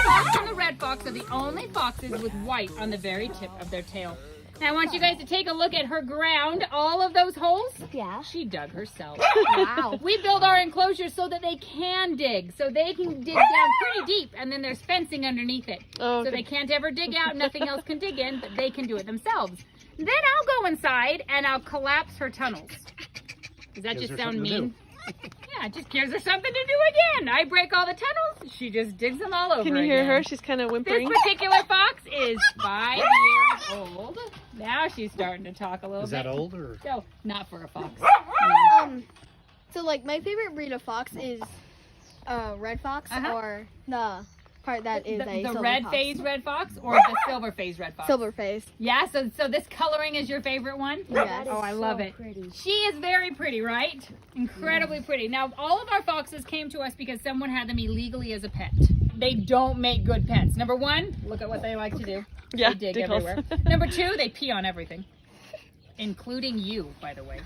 fox and the red fox are the only foxes with white on the very tip of their tail. Now I want you guys to take a look at her ground. All of those holes, Yeah. she dug herself. Wow. We build our enclosures so that they can dig. So they can dig down pretty deep, and then there's fencing underneath it. Oh, so they can't ever dig out, nothing else can dig in, but they can do it themselves. Then I'll go inside and I'll collapse her tunnels. Does that just sound mean? Yeah, it just gives her something to do again. I break all the tunnels, she just digs them all over Can you hear again. her? She's kind of This whimpering. particular fox is 5 years old. Now she's starting to talk a little bit. Is that old or? No, not for a fox. So like my favorite breed of fox is red fox or the part that is a The silver red fox. phase red fox or the silver phase red fox? Silver face. Yeah, so this coloring is your favorite one? Yes. Oh, I love it. She is very pretty, right? Incredibly pretty. Now, all of our foxes came to us because someone had them illegally as a pet. They don't make good pets. Number one, look at what they like to do. Yeah, They dig dig holes. everywhere. Number two, they pee on everything. Including you, by the way.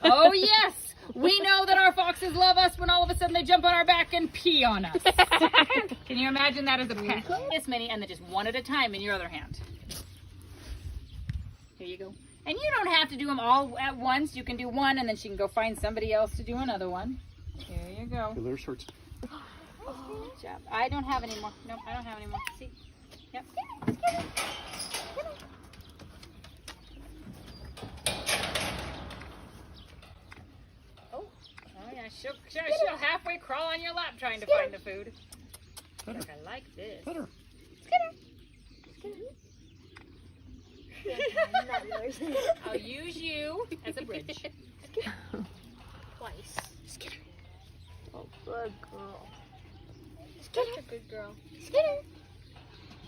Oh, yes. We know that our foxes love us when all of a sudden they jump on our back and pee on us. Can you imagine that as a pet? This many, and then just one at a time in your other hand. Here you go. And you don't have to do them all at once. You can do one, and then she can go find somebody else to do another one. Here you go. Their shorts. Good job. I don't have any more. Nope, I don't have any more. See? Yep. Oh yeah, she'll halfway crawl on your lap trying to find the food. Look, I like this. Better. I'll use you as a bridge. Twice. Oh, good girl. Such a good girl. Skitter.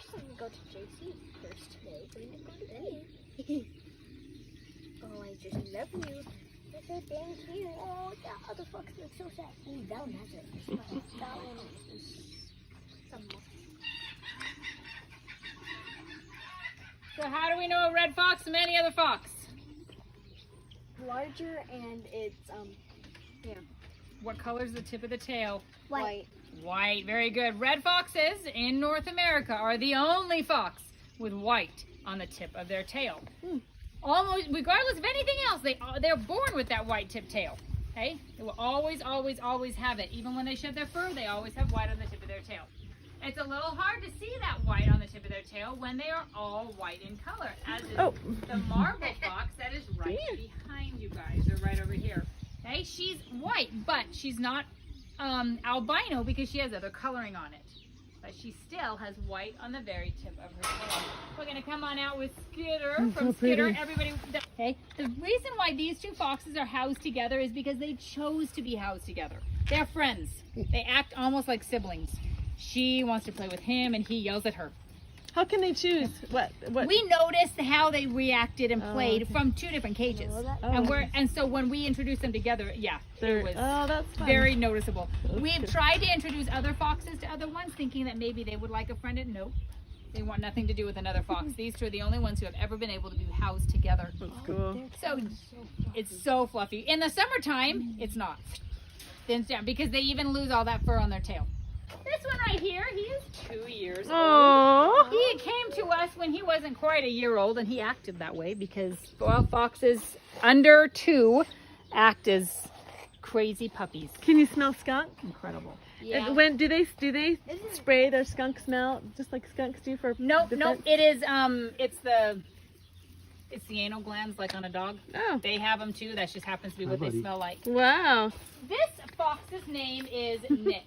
She's gonna go to JC first today. We didn't go to any. Oh, I just love you. I said thank you. Oh, that other fox looks so sad. Ooh, that one has it. That one is some So how do we know a red fox from any other fox? larger and it's What color's the tip of the tail? white. White, very good. Red foxes in North America are the only fox with white on the tip of their tail. Almost, regardless of anything else, they're born with that white tip tail. Okay? They will always, always, always have it. Even when they shed their fur, they always have white on the tip of their tail. It's a little hard to see that white on the tip of their tail when they are all white in color, as is the marble fox that is right behind you guys, or right over here. Okay, she's white, but she's not albino because she has other coloring on it. But she still has white on the very tip of her tail. We're gonna come on out with Skitter from Skitter. Everybody, okay. The reason why these two foxes are housed together is because they chose to be housed together. They're friends. They act almost like siblings. She wants to play with him, and he yells at her. How can they choose? What? We noticed how they reacted and played from two different cages, and so when we introduced them together, it was that's fun. very noticeable. We've tried to introduce other foxes to other ones, thinking that maybe they would like a friend, and nope, they want nothing to do with another fox. These two are the only ones who have ever been able to be housed together. That's cool. So it's so fluffy. In the summertime, it's not. Thins down because they even lose all that fur on their tail. This one right here, he is 2 years old. Aww. He came to us when he wasn't quite a year old, and he acted that way because, well, foxes under 2 act as crazy puppies. Can you smell skunk? Incredible. And when do they spray their skunk smell just like skunks do for Nope. defense? It is it's the anal glands like on a dog. Oh. They have them too. That just happens to be what they smell like. Wow. This fox's name is Nick.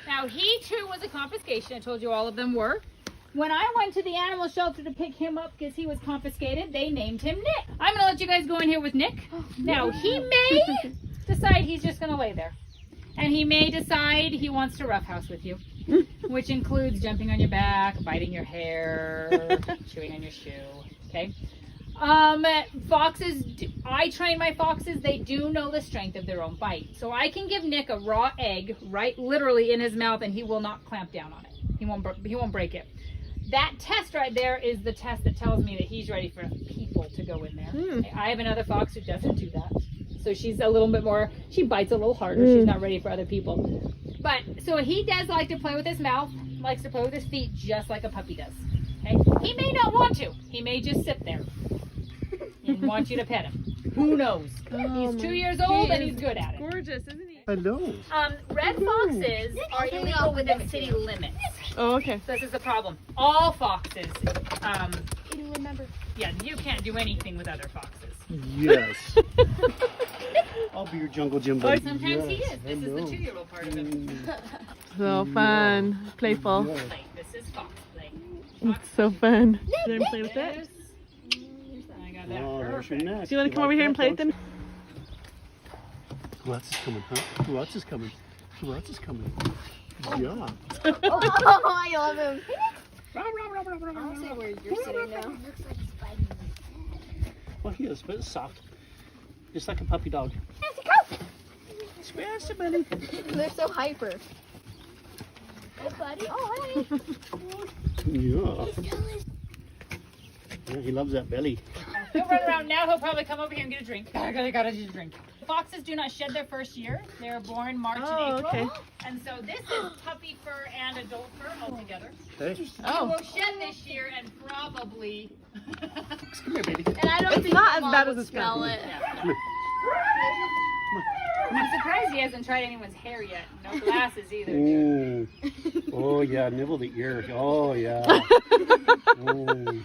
Now, he too was a confiscation. I told you all of them were. When I went to the animal shelter to pick him up because he was confiscated, they named him Nick. I'm going to let you guys go in here with Nick. Now, he may decide he's just going to lay there. And he may decide he wants to roughhouse with you, which includes jumping on your back, biting your hair, chewing on your shoe. Okay? Foxes, I train my foxes, they do know the strength of their own bite. So I can give Nick a raw egg right literally in his mouth and he will not clamp down on it. He won't break it. That test right there is the test that tells me that he's ready for people to go in there. I have another fox who doesn't do that. So she's a little bit more, she bites a little harder. She's not ready for other people. But, so he does like to play with his mouth. likes to play with his feet just like a puppy does. Okay? He may not want to. He may just sit there and want you to pet him. Who knows? He's 2 years old and he's good at it. Gorgeous, isn't he? Hello. Red foxes are illegal within city limits. Oh, okay. This is the problem. All foxes, Remember. yeah, you can't do anything with other foxes. Yes. I'll be your jungle gym buddy. Sometimes he Yes, is. This is the hello. 2-year-old part of him. So fun. Playful. Yeah. Play. This is fox play. It's so fun. Let him play with it. There's- I got that. Oh, there's your Perfect. neck. Do you want to come over here and play with them? Who else is coming, huh? Who else is coming? Who else is coming? Yeah. Oh, I love him. Well, I'll say where you're sitting now. he is, but it's soft. Just like a puppy dog. Square belly. They're so hyper. Hey, buddy. Oh, hi. Yeah. Yeah, he loves that belly. He'll run around now. He'll probably come over here and get a drink. Gotta get a drink. Foxes do not shed their first year. They're born March and April. Okay. And so this is puppy fur and adult fur all together. Hey, He Oh. will shed this year and probably... come here, baby. And I don't It's think not as Mom bad would as a smell skunk. it. Come here. I'm surprised he hasn't tried anyone's hair yet. No glasses either. Mm. Oh, yeah, nibble the ear. Oh, yeah. Mm.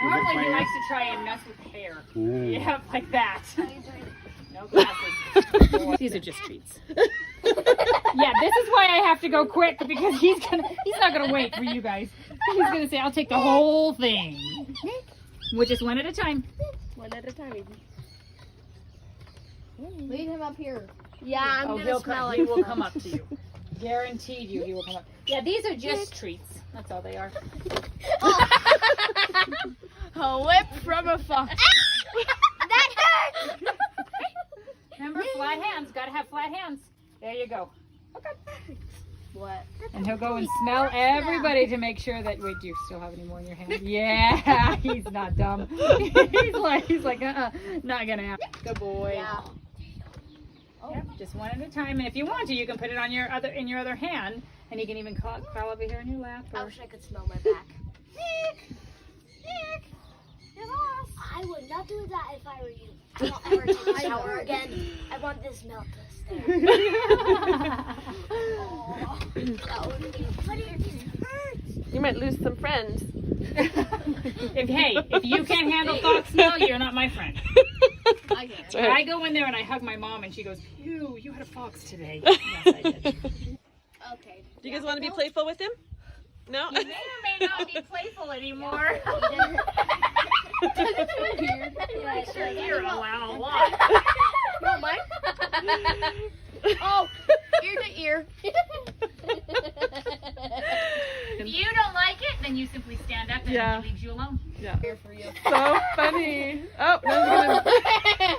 Normally he likes to try and mess with hair. Mm. Yeah, like that. No glasses. These are just treats. Yeah, this is why I have to go quick because he's not gonna wait for you guys. He's gonna say, I'll take the whole thing. Which is one at a time. One at a time, baby. Lead him up here. Yeah, I'm Oh, gonna smell he it. will come up to you. Guaranteed you, he will come up. Yeah, these are just treats. That's all they are. A whip from a fox. That hurts! Remember, flat hands. Gotta have flat hands. There you go. What? And he'll go and smell everybody to make sure that, wait, do you still have any more in your hand? Yeah, he's not dumb. he's like, not gonna happen. Good boy. Yeah. Yep, just one at a time. And if you want to, you can put it on your other hand, and you can even crawl over here in your lap. I Or, wish I could smell my back. Nick! You're lost. I would not do that if I were you. I won't ever take a shower again. I want this smell to stay. Oh, that would be funny. It hurts. You might lose some friends. if you can't handle fox smell, you're not my friend. I can. That's right. I go in there and I hug my mom, and she goes, "Ew, you had a fox today." Yes, I did. Okay. Do you guys want to be playful with him? No? You may or may not be playful anymore. You're allowed a lot. You want mine? Oh, ear to ear. If you don't like it, then you simply stand up and Yeah. he leaves you alone. Yeah. Here for you. So funny. Oh, now he's gonna...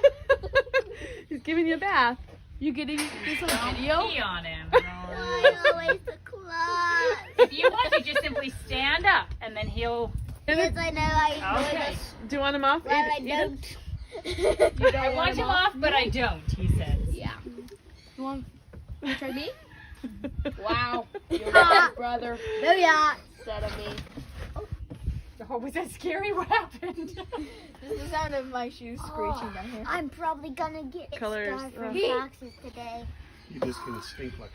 he's giving you a bath. You getting this on Don't video? pee on him. always the class. If you want to, just simply stand up, and then he'll. Yes, I know. I know Okay. this. Do you want him off? Well, I Eden? don't. I want him off, but I don't. He says. Yeah. You want to try me? Wow. You're my brother. No, yeah. Instead of me. Oh, was that scary? What happened? This is the sound of my shoes screeching down here. I'm probably gonna get Colors. scarred from Oh. foxes today. You're just going to stink like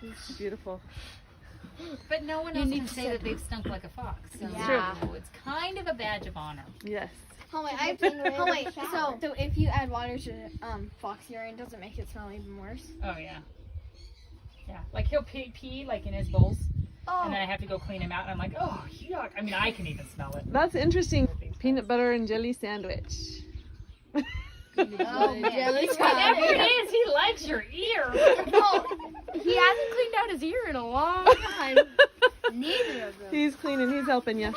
a It's beautiful. But no one else can say that they've stunk like a fox. So Yeah. it's kind of a badge of honor. Yes. Oh wait, so if you add water to fox urine, does it make it smell even worse? Oh yeah. Yeah, like he'll pee like in his bowls, Oh. and then I have to go clean him out, and I'm like, oh yuck. I mean, I can even smell it. That's interesting. Peanut butter and jelly sandwich. Oh, jelly Whatever it is, he likes your ear. He hasn't cleaned out his ear in a long time. Neither of them. He's cleaning. He's helping you.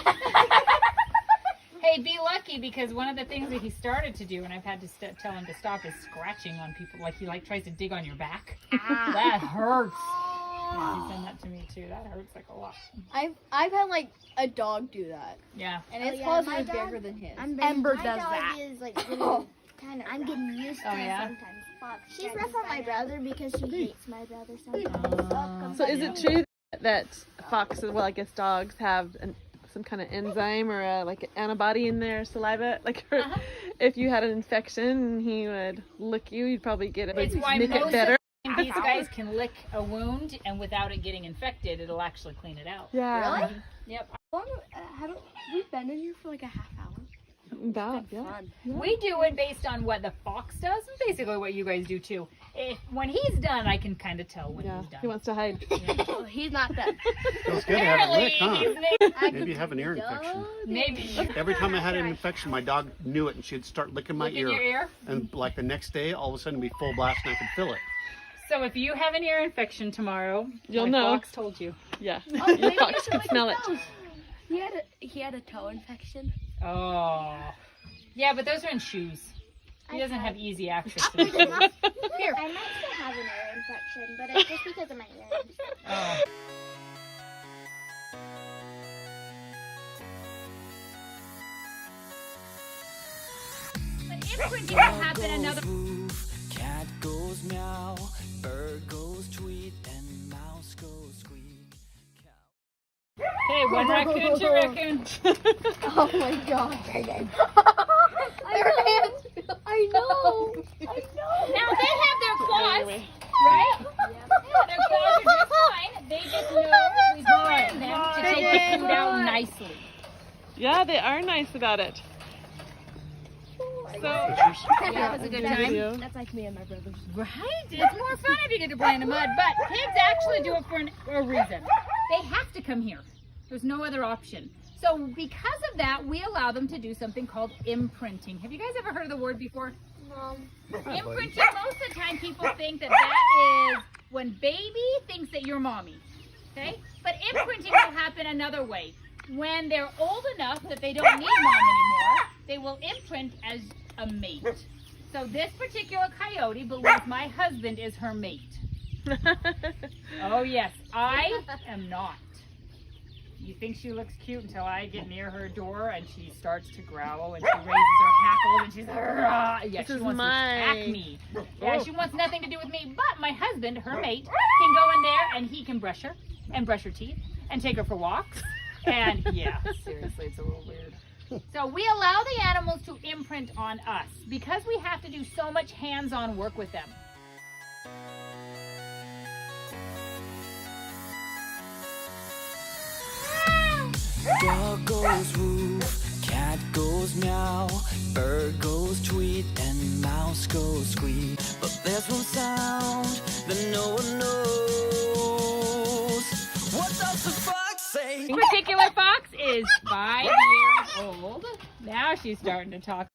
Hey, be lucky, because one of the things that he started to do, and I've had to tell him to stop, is scratching on people. Like he tries to dig on your back. That hurts. Yeah, he sent that to me too. That hurts like a lot. I've had like a dog do that, Yeah. and Oh, its yeah, claws my are dog- bigger than his. Ember does that. that. Is like really kind of. I'm getting used to Oh, it yeah? sometimes. She's rough on my brother because she hates my brother sometimes. So is it true that foxes, well, I guess dogs have some kind of enzyme or like an antibody in their saliva. Like if you had an infection and he would lick you, you'd probably get it. It's why make most it better. of these guys can lick a wound, and without it getting infected, it'll actually clean it out. Yeah. Really? Yep. Haven't we been in here for like a half hour? About, yeah. Fun. We do it based on what the fox does, and basically what you guys do too. When he's done, I can kind of tell when Yeah. he's done. He wants to hide. Oh, he's not done. Feels good to have a lick, Apparently, huh? he's Maybe you have an ear infection. maybe. Every time I had an infection, my dog knew it, and she'd start licking my Look in your ear. And like the next day, all of a sudden, it'd be full blast, and I could feel it. So if you have an ear infection tomorrow, You'll my know. Fox told you. Yeah. Oh, Your maybe fox it's can like smell his it. toes. He had a toe infection. Oh. Yeah, but those are in shoes. He doesn't have easy access to I the shoes. might still have an ear infection, but it's just because of my ears. Oh. But imprinting will happen another. Cat goes meow, bird goes tweet, and mouse goes squeak. Hey, one raccoon, two raccoons. Oh my god. I know. Now they have their claws, right? Yeah, their claws are just fine. They just know we train them to take the food out nicely. Yeah, they are nice about it. So, Yeah, it was a good time. video. That's like me and my brothers. Right? It's more fun if you get to play in the mud. But kids actually do it for a reason. They have to come here. There's no other option. So because of that, we allow them to do something called imprinting. Have you guys ever heard of the word before? Imprinting, most of the time people think that is when baby thinks that you're mommy. Okay? But imprinting will happen another way. When they're old enough that they don't need mom anymore, they will imprint as a mate. So this particular coyote believes my husband is her mate. Oh yes, I am not. You think she looks cute until I get near her door and she starts to growl and she raises her hackles and she's yeah, This she is wants to my- attack me. Yeah, she wants nothing to do with me. But my husband, her mate, can go in there and he can brush her and brush her teeth and take her for walks. And yeah, seriously, it's a little weird. So we allow the animals to imprint on us because we have to do so much hands-on work with them. Dog goes woof, cat goes meow, bird goes tweet, and mouse goes squeak. But there's one sound that no one knows. What does the fox say? This particular fox is 5 years old. Now she's starting to talk.